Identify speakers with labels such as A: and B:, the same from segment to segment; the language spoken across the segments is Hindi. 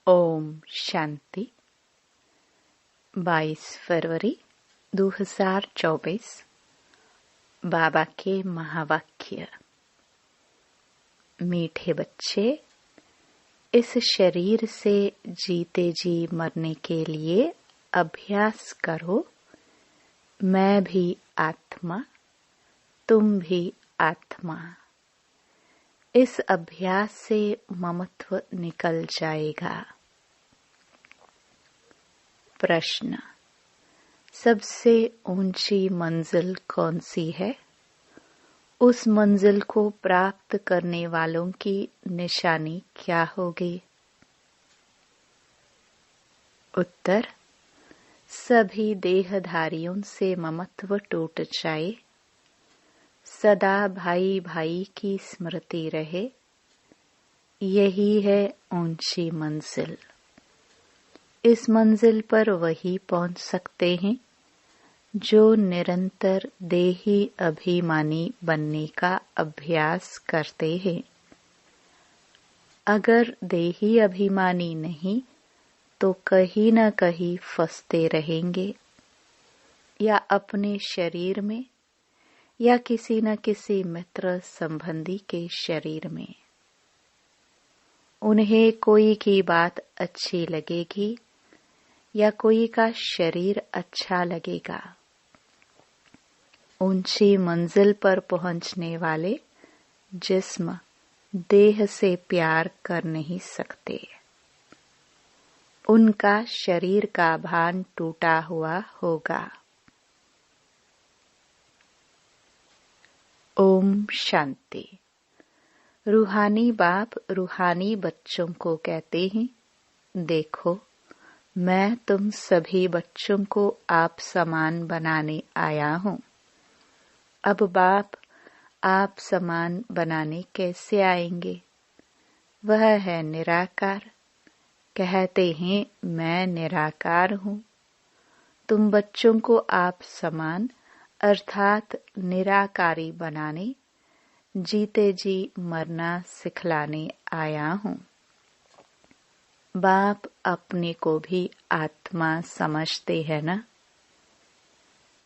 A: ओम शांति। 22 फरवरी 2024। बाबा के महावाक्य। मीठे बच्चे, इस शरीर से जीते जी मरने के लिए अभ्यास करो। मैं भी आत्मा, तुम भी आत्मा। इस अभ्यास से ममत्व निकल जाएगा। प्रश्न: सबसे ऊंची मंजिल कौन सी है? उस मंजिल को प्राप्त करने वालों की निशानी क्या होगी? उत्तर: सभी देहधारियों से ममत्व टूट जाए, सदा भाई भाई की स्मृति रहे, यही है ऊंची मंजिल। इस मंजिल पर वही पहुंच सकते हैं जो निरंतर देही अभिमानी बनने का अभ्यास करते हैं। अगर देही अभिमानी नहीं तो कहीं न कहीं फंसते रहेंगे, या अपने शरीर में या किसी न किसी मित्र संबंधी के शरीर में। उन्हें कोई की बात अच्छी लगेगी या कोई का शरीर अच्छा लगेगा। ऊंची मंजिल पर पहुंचने वाले जिस्म देह से प्यार कर नहीं सकते। उनका शरीर का भान टूटा हुआ होगा। ओम शांति। रूहानी बाप रूहानी बच्चों को कहते हैं, देखो, मैं तुम सभी बच्चों को आप समान बनाने आया हूँ। अब बाप आप समान बनाने कैसे आएंगे? वह है निराकार। कहते हैं मैं निराकार हूँ। तुम बच्चों को आप समान अर्थात निराकारी बनाने, जीते जी मरना सिखलाने आया हूँ। बाप अपने को भी आत्मा समझते हैं ना?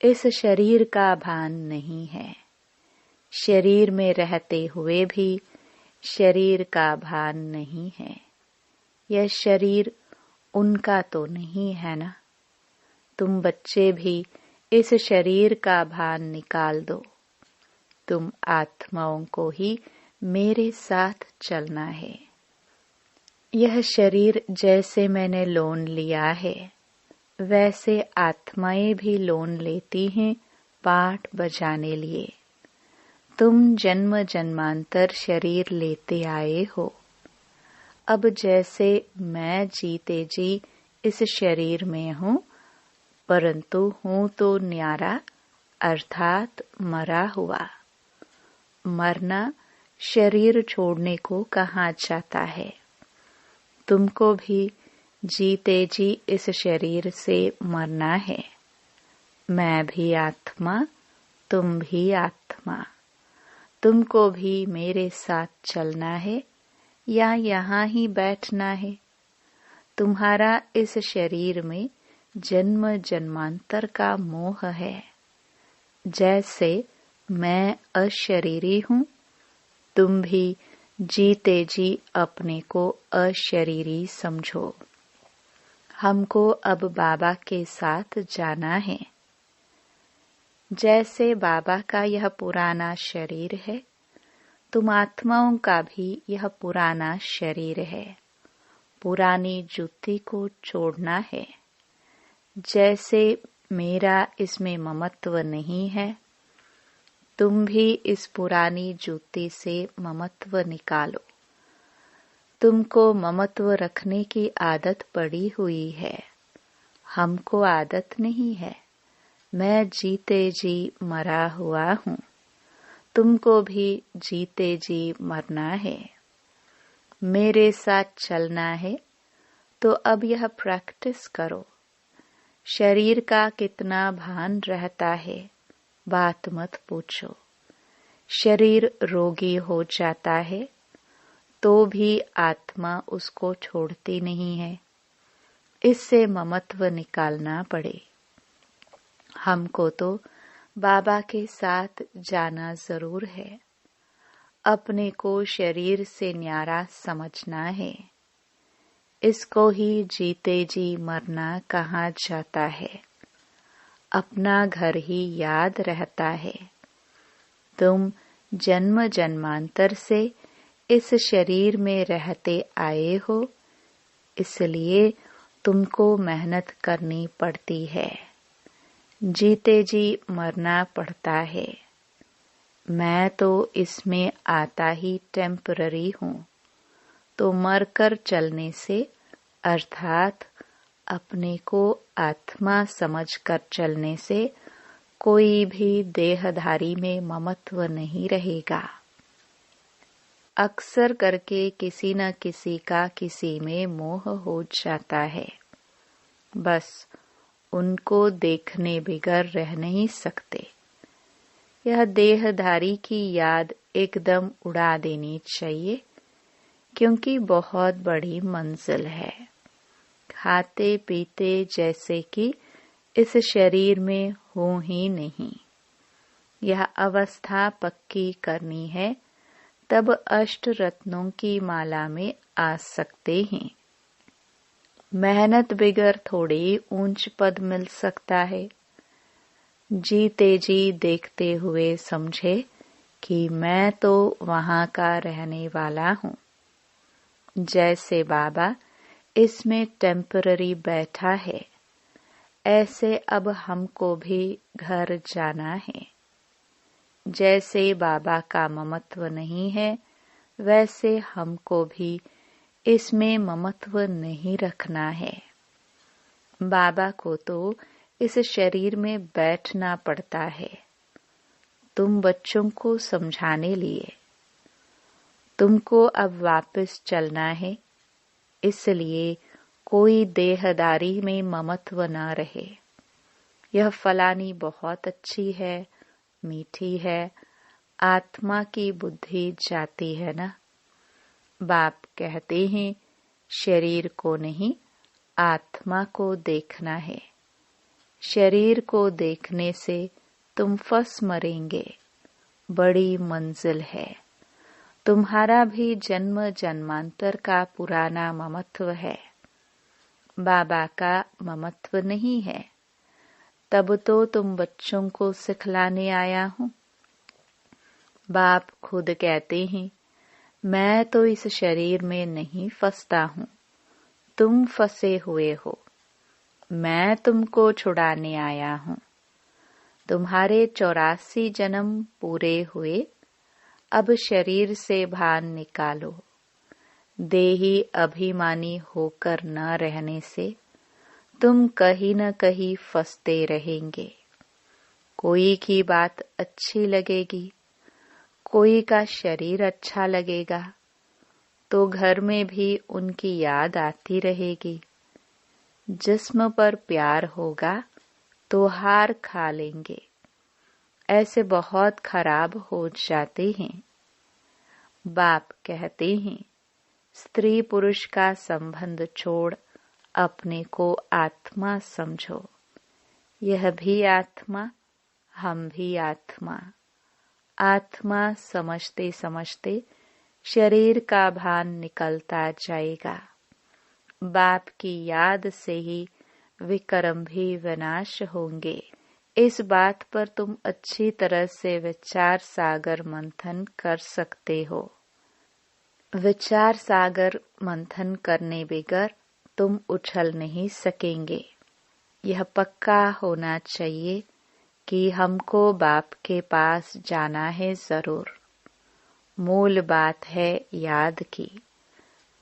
A: इस शरीर का भान नहीं है। शरीर में रहते हुए भी शरीर का भान नहीं है। यह शरीर उनका तो नहीं है ना? तुम बच्चे भी इस शरीर का भान निकाल दो। तुम आत्माओं को ही मेरे साथ चलना है। यह शरीर जैसे मैंने लोन लिया है, वैसे आत्माएं भी लोन लेती हैं पाठ बजाने लिए। तुम जन्म जन्मांतर शरीर लेते आए हो। अब जैसे मैं जीते जी इस शरीर में हूँ, परंतु हूँ तो न्यारा अर्थात मरा हुआ। मरना शरीर छोड़ने को कहा जाता है। तुमको भी जीते जी इस शरीर से मरना है। मैं भी आत्मा, तुम भी आत्मा। तुमको भी मेरे साथ चलना है या यहाँ ही बैठना है? तुम्हारा इस शरीर में जन्म जन्मांतर का मोह है। जैसे मैं अशरीरी हूँ, तुम भी जीते जी अपने को अशरीरी समझो। हमको अब बाबा के साथ जाना है। जैसे बाबा का यह पुराना शरीर है, तुम आत्माओं का भी यह पुराना शरीर है। पुरानी जूती को छोड़ना है। जैसे मेरा इसमें ममत्व नहीं है, तुम भी इस पुरानी जूती से ममत्व निकालो। तुमको ममत्व रखने की आदत पड़ी हुई है। हमको आदत नहीं है। मैं जीते जी मरा हुआ हूँ। तुमको भी जीते जी मरना है। मेरे साथ चलना है, तो अब यह प्रैक्टिस करो। शरीर का कितना भान रहता है, बात मत पूछो। शरीर रोगी हो जाता है तो भी आत्मा उसको छोड़ती नहीं है। इससे ममत्व निकालना पड़े। हमको तो बाबा के साथ जाना जरूर है। अपने को शरीर से न्यारा समझना है। इसको ही जीते जी मरना कहा जाता है। अपना घर ही याद रहता है। तुम जन्म जन्मांतर से इस शरीर में रहते आए हो, इसलिए तुमको मेहनत करनी पड़ती है। जीते जी मरना पड़ता है। मैं तो इसमें आता ही टेम्पररी हूँ, तो मरकर चलने से अर्थात अपने को आत्मा समझकर चलने से कोई भी देहधारी में ममत्व नहीं रहेगा। अक्सर करके किसी न किसी का किसी में मोह हो जाता है। बस उनको देखने बिगर रह नहीं सकते। यह देहधारी की याद एकदम उड़ा देनी चाहिए, क्योंकि बहुत बड़ी मंजिल है। खाते पीते जैसे कि इस शरीर में हो ही नहीं। यह अवस्था पक्की करनी है, तब अष्ट रत्नों की माला में आ सकते हैं। मेहनत बिगर थोड़ी ऊंच पद मिल सकता है। जीते जी देखते हुए समझे कि मैं तो वहां का रहने वाला हूँ। जैसे बाबा इसमें टेम्पररी बैठा है, ऐसे अब हमको भी घर जाना है। जैसे बाबा का ममत्व नहीं है, वैसे हमको भी इसमें ममत्व नहीं रखना है। बाबा को तो इस शरीर में बैठना पड़ता है, तुम बच्चों को समझाने लिए। तुमको अब वापस चलना है, इसलिए कोई देहदारी में ममत्व न रहे। यह फलानी बहुत अच्छी है, मीठी है, आत्मा की बुद्धि जाती है ना। बाप कहते हैं शरीर को नहीं, आत्मा को देखना है। शरीर को देखने से तुम फंस मरेंगे। बड़ी मंजिल है। तुम्हारा भी जन्म जन्मांतर का पुराना ममत्व है। बाबा का ममत्व नहीं है, तब तो तुम बच्चों को सिखलाने आया हूँ। बाप खुद कहते हैं मैं तो इस शरीर में नहीं फंसता हूँ, तुम फंसे हुए हो। मैं तुमको छुड़ाने आया हूँ। तुम्हारे 84 जन्म पूरे हुए, अब शरीर से भान निकालो। देही अभिमानी होकर न रहने से तुम कहीं न कहीं फंसते रहेंगे। कोई की बात अच्छी लगेगी, कोई का शरीर अच्छा लगेगा, तो घर में भी उनकी याद आती रहेगी। जिस्म पर प्यार होगा तो हार खा लेंगे। ऐसे बहुत खराब हो जाते हैं। बाप कहते हैं स्त्री पुरुष का संबंध छोड़ अपने को आत्मा समझो। यह भी आत्मा, हम भी आत्मा। आत्मा समझते समझते शरीर का भान निकलता जाएगा। बाप की याद से ही विकर्म भी विनाश होंगे। इस बात पर तुम अच्छी तरह से विचार सागर मंथन कर सकते हो। विचार सागर मंथन करने बगैर तुम उछल नहीं सकेंगे। यह पक्का होना चाहिए कि हमको बाप के पास जाना है जरूर। मूल बात है याद की।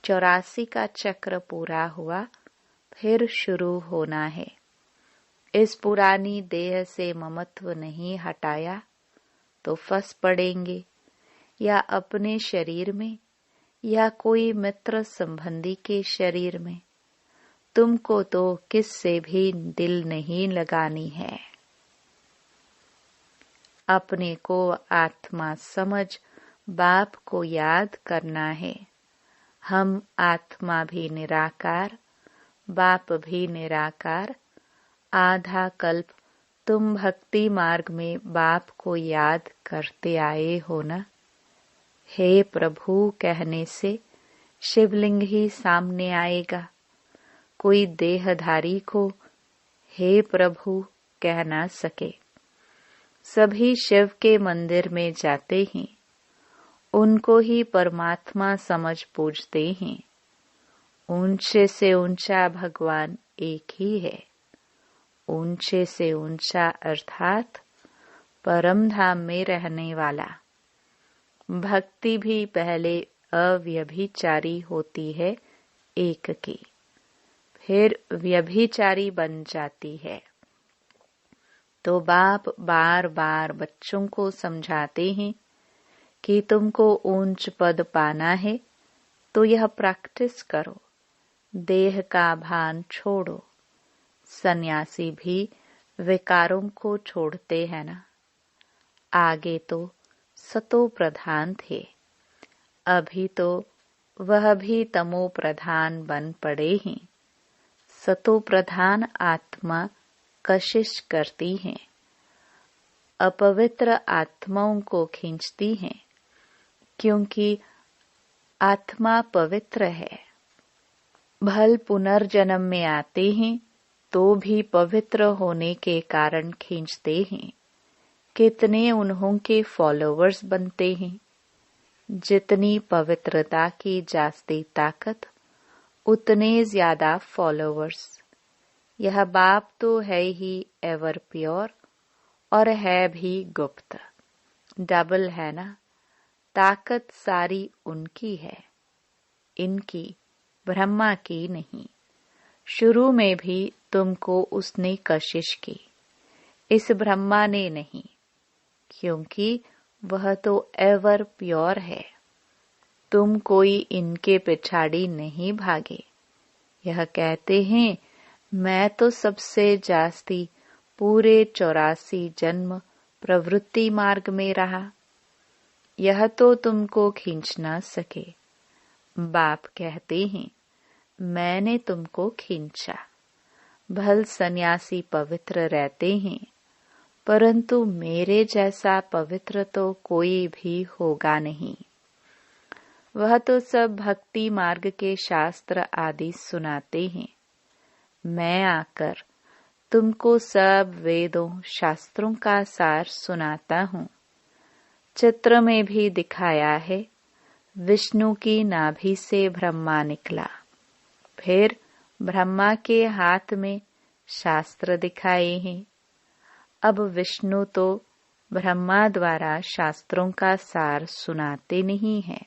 A: 84 का चक्र पूरा हुआ, फिर शुरू होना है। इस पुरानी देह से ममत्व नहीं हटाया तो फंस पड़ेंगे, या अपने शरीर में या कोई मित्र संबंधी के शरीर में। तुमको तो किससे भी दिल नहीं लगानी है। अपने को आत्मा समझ बाप को याद करना है। हम आत्मा भी निराकार, बाप भी निराकार। आधा कल्प तुम भक्ति मार्ग में बाप को याद करते आए हो ना। हे प्रभु कहने से शिवलिंग ही सामने आएगा। कोई देहधारी को हे प्रभु कह ना सके। सभी शिव के मंदिर में जाते हैं, उनको ही परमात्मा समझ पूजते हैं। ऊंचे से ऊंचा भगवान एक ही है। ऊंचे से ऊंचा अर्थात परम धाम में रहने वाला। भक्ति भी पहले अव्यभिचारी होती है एक की, फिर व्यभिचारी बन जाती है। तो बाप बार बार बच्चों को समझाते हैं कि तुमको ऊंच पद पाना है तो यह प्रैक्टिस करो, देह का भान छोड़ो। सन्यासी भी विकारों को छोड़ते हैं ना। आगे तो सतो प्रधान थे, अभी तो वह भी तमो प्रधान बन पड़े हैं। सतो प्रधान आत्मा कशिश करती हैं, अपवित्र आत्माओं को खींचती हैं, क्योंकि आत्मा पवित्र है। भल पुनर्जन्म में आते हैं तो भी पवित्र होने के कारण खींचते हैं। कितने उन्हों के फॉलोवर्स बनते हैं। जितनी पवित्रता की जास्ती ताकत, उतने ज्यादा फॉलोवर्स। यह बाप तो है ही एवर प्योर और है भी गुप्त। डबल है ना। ताकत सारी उनकी है, इनकी, ब्रह्मा की नहीं। शुरू में भी तुमको उसने कशिश की, इस ब्रह्मा ने नहीं, क्योंकि वह तो एवर प्योर है। तुम कोई इनके पिछाड़ी नहीं भागे। यह कहते हैं मैं तो सबसे जास्ती पूरे 84 जन्म प्रवृत्ति मार्ग में रहा। यह तो तुमको खींच ना सके। बाप कहते हैं मैंने तुमको खींचा। भल सन्यासी पवित्र रहते हैं, परंतु मेरे जैसा पवित्र तो कोई भी होगा नहीं। वह तो सब भक्ति मार्ग के शास्त्र आदि सुनाते हैं। मैं आकर तुमको सब वेदों शास्त्रों का सार सुनाता हूँ। चित्र में भी दिखाया है, विष्णु की नाभि से ब्रह्मा निकला, फिर ब्रह्मा के हाथ में शास्त्र दिखाए हैं। अब विष्णु तो ब्रह्मा द्वारा शास्त्रों का सार सुनाते नहीं हैं।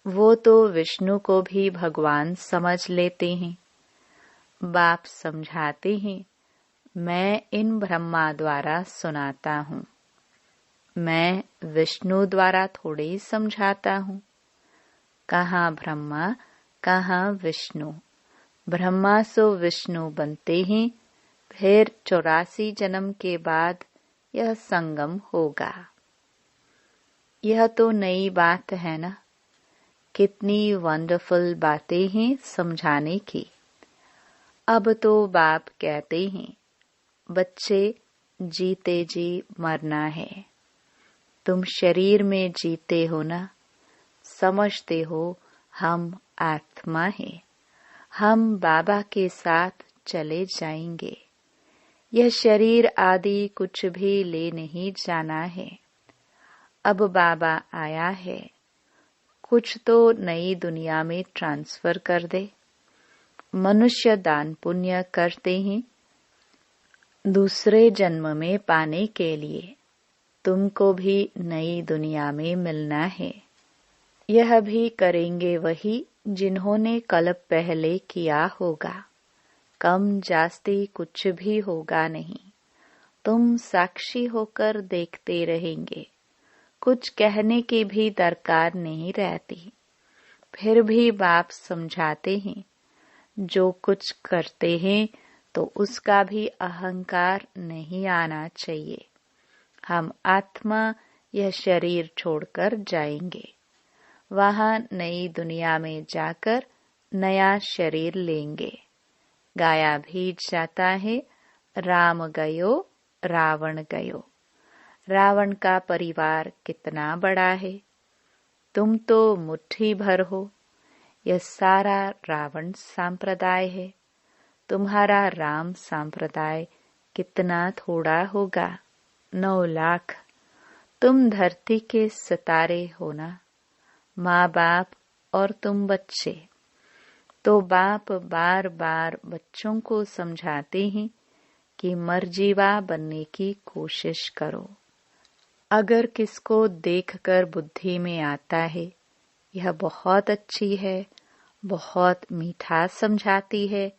A: वो तो विष्णु को भी भगवान समझ लेते हैं। बाप समझाते हैं मैं इन ब्रह्मा द्वारा सुनाता हूँ, मैं विष्णु द्वारा थोड़े समझाता हूँ। कहाँ ब्रह्मा कहाँ विष्णु। ब्रह्मा सो विष्णु बनते हैं, फिर 84 जन्म के बाद यह संगम होगा। यह तो नई बात है ना। कितनी वंडरफुल बातें हैं समझाने की। अब तो बाप कहते हैं बच्चे जीते जी मरना है। तुम शरीर में जीते हो ना, समझते हो हम आत्मा है, हम बाबा के साथ चले जाएंगे। यह शरीर आदि कुछ भी ले नहीं जाना है। अब बाबा आया है, कुछ तो नई दुनिया में ट्रांसफर कर दे। मनुष्य दान पुण्य करते हैं दूसरे जन्म में पाने के लिए। तुमको भी नई दुनिया में मिलना है। यह भी करेंगे वही जिन्होंने कल्प पहले किया होगा। कम जास्ती कुछ भी होगा नहीं। तुम साक्षी होकर देखते रहेंगे। कुछ कहने की भी दरकार नहीं रहती। फिर भी बाप समझाते हैं जो कुछ करते हैं तो उसका भी अहंकार नहीं आना चाहिए। हम आत्मा यह शरीर छोड़कर जाएंगे। वहां नई दुनिया में जाकर नया शरीर लेंगे। गाया भी जाता है, राम गयो रावण गयो। रावण का परिवार कितना बड़ा है, तुम तो मुट्ठी भर हो। यह सारा रावण संप्रदाय है, तुम्हारा राम संप्रदाय कितना थोड़ा होगा, 9 लाख। तुम धरती के सितारे हो ना, माँ बाप और तुम बच्चे। तो बाप बार बार बच्चों को समझाते हैं कि मर्जीवा बनने की कोशिश करो। अगर किसको देखकर बुद्धि में आता है यह बहुत अच्छी है, बहुत मीठा समझाती है,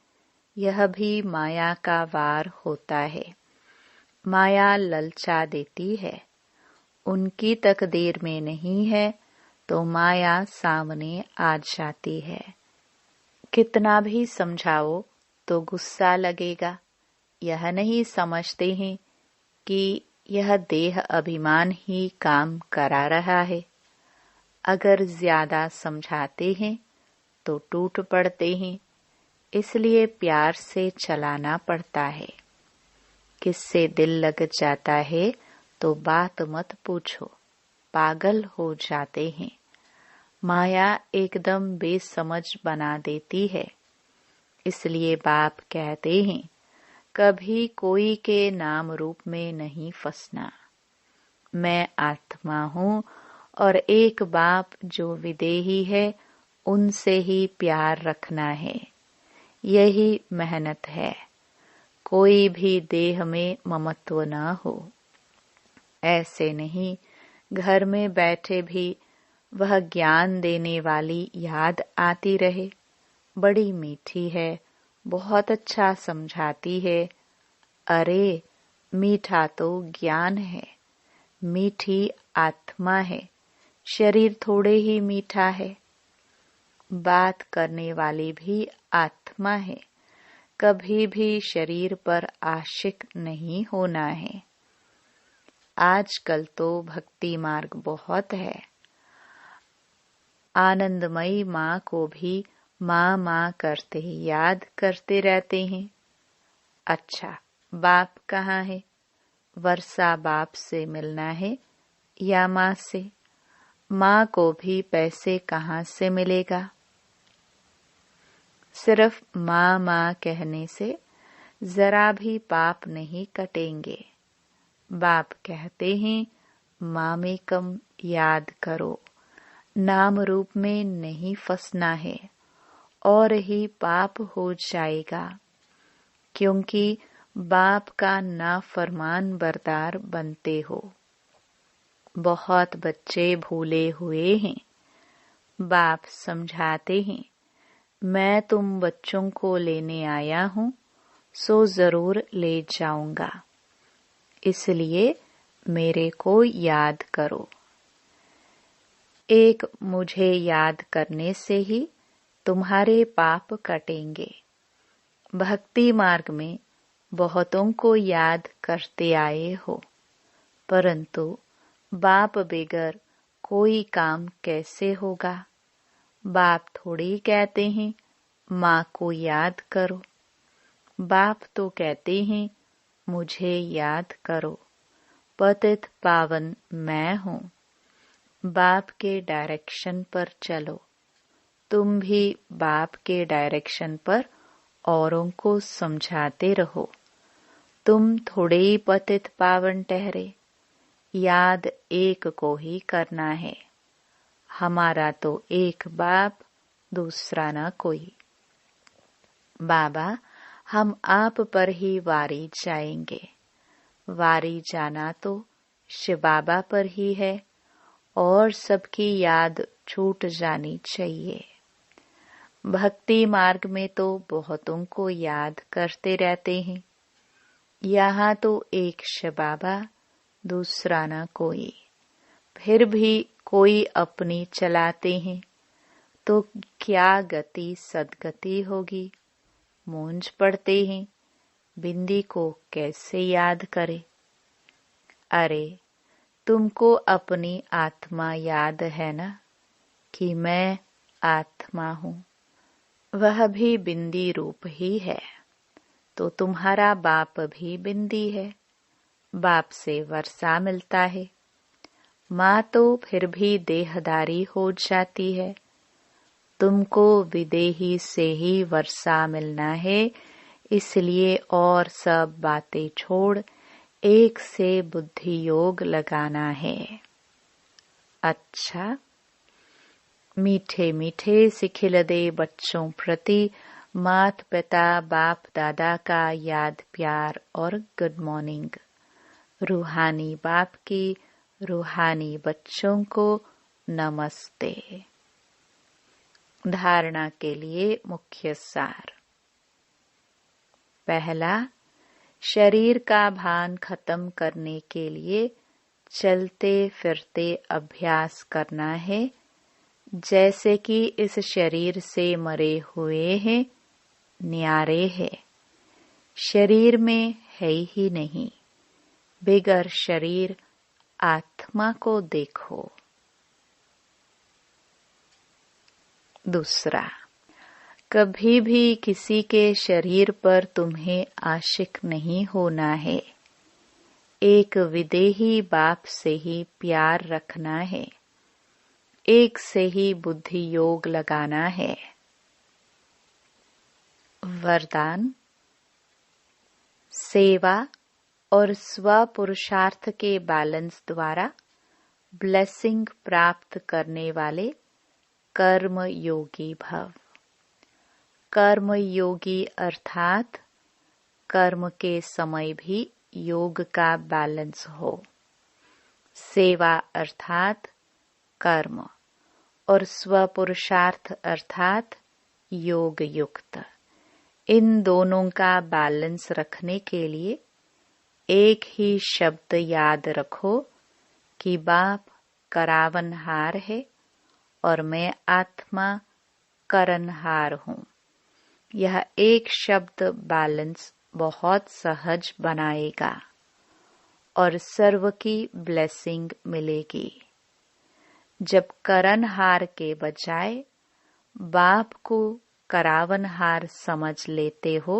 A: यह भी माया का वार होता है। माया ललचा देती है, उनकी तकदीर में नहीं है तो माया सामने आ जाती है। कितना भी समझाओ तो गुस्सा लगेगा। यह नहीं समझते हैं कि यह देह अभिमान ही काम करा रहा है। अगर ज्यादा समझाते हैं तो टूट पड़ते हैं, इसलिए प्यार से चलाना पड़ता है। किससे दिल लग जाता है तो बात मत पूछो, पागल हो जाते हैं। माया एकदम बेसमझ बना देती है। इसलिए बाप कहते हैं कभी कोई के नाम रूप में नहीं फंसना। मैं आत्मा हूँ और एक बाप जो विदेही है उनसे ही प्यार रखना है। यही मेहनत है। कोई भी देह में ममत्व न हो। ऐसे नहीं घर में बैठे भी वह ज्ञान देने वाली याद आती रहे, बड़ी मीठी है, बहुत अच्छा समझाती है। अरे मीठा तो ज्ञान है, मीठी आत्मा है, शरीर थोड़े ही मीठा है। बात करने वाली भी आत्मा है, कभी भी शरीर पर आशिक नहीं होना है। आजकल तो भक्ति मार्ग बहुत है। आनंदमयी माँ को भी माँ माँ करते याद करते रहते हैं। अच्छा, बाप कहाँ है? वर्षा बाप से मिलना है या माँ से? माँ को भी पैसे कहाँ से मिलेगा? सिर्फ माँ माँ कहने से जरा भी पाप नहीं कटेंगे। बाप कहते हैं मामेकम याद करो, नाम रूप में नहीं फंसना है और ही पाप हो जाएगा, क्योंकि बाप का नाफरमान बरदार बनते हो। बहुत बच्चे भूले हुए हैं। बाप समझाते हैं मैं तुम बच्चों को लेने आया हूँ, सो जरूर ले जाऊंगा, इसलिए मेरे को याद करो। एक मुझे याद करने से ही तुम्हारे पाप कटेंगे। भक्ति मार्ग में बहुतों को याद करते आए हो, परंतु बाप बगैर कोई काम कैसे होगा? बाप थोड़ी कहते हैं माँ को याद करो। बाप तो कहते हैं मुझे याद करो, पतित पावन मैं हूँ। बाप के डायरेक्शन पर चलो। तुम भी बाप के डायरेक्शन पर औरों को समझाते रहो। तुम थोड़े ही पतित पावन ठहरे, याद एक को ही करना है। हमारा तो एक बाप, दूसरा न कोई। बाबा, हम आप पर ही वारी जाएंगे। वारी जाना तो शिव बाबा पर ही है और सबकी याद छूट जानी चाहिए। भक्ति मार्ग में तो बहुतों को याद करते रहते हैं। यहाँ तो एक शिव बाबा, दूसरा न कोई। फिर भी कोई अपनी चलाते हैं तो क्या गति सदगति होगी? मूंझ पड़ते हैं, बिंदी को कैसे याद करे? अरे तुमको अपनी आत्मा याद है ना? कि मैं आत्मा हूँ, वह भी बिंदी रूप ही है, तो तुम्हारा बाप भी बिंदी है। बाप से वर्षा मिलता है, माँ तो फिर भी देहदारी हो जाती है। तुमको विदेही से ही वर्षा मिलना है, इसलिए और सब बातें छोड़ एक से बुद्धि योग लगाना है। अच्छा, मीठे मीठे सिखिलदे बच्चों प्रति माता पिता बाप दादा का याद प्यार और गुड मॉर्निंग। रूहानी बाप की रूहानी बच्चों को नमस्ते। धारणा के लिए मुख्य सार। पहला, शरीर का भान खत्म करने के लिए चलते फिरते अभ्यास करना है, जैसे कि इस शरीर से मरे हुए हैं, न्यारे है, शरीर में है ही नहीं। बिगर शरीर आत्मा को देखो। दूसरा, कभी भी किसी के शरीर पर तुम्हें आशिक नहीं होना है। एक विदेही बाप से ही प्यार रखना है, एक से ही बुद्धि योग लगाना है। वरदान, सेवा और स्व पुरुषार्थ के बैलेंस द्वारा ब्लेसिंग प्राप्त करने वाले कर्म योगी भव। कर्म योगी अर्थात कर्म के समय भी योग का बैलेंस हो। सेवा अर्थात कर्म और स्व पुरुषार्थ अर्थात योग युक्त। इन दोनों का बैलेंस रखने के लिए एक ही शब्द याद रखो कि बाप करावनहार है और मैं आत्मा करनहार हूँ। यह एक शब्द बैलेंस बहुत सहज बनाएगा और सर्व की ब्लेसिंग मिलेगी। जब करनहार के बजाय बाप को करावनहार समझ लेते हो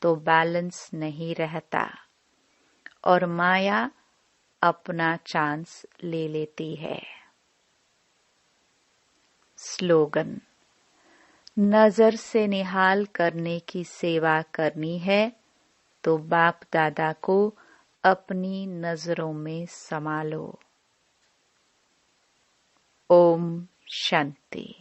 A: तो बैलेंस नहीं रहता और माया अपना चांस ले लेती है। स्लोगन, नजर से निहाल करने की सेवा करनी है तो बाप दादा को अपनी नजरों में समा लो। ओम शांति।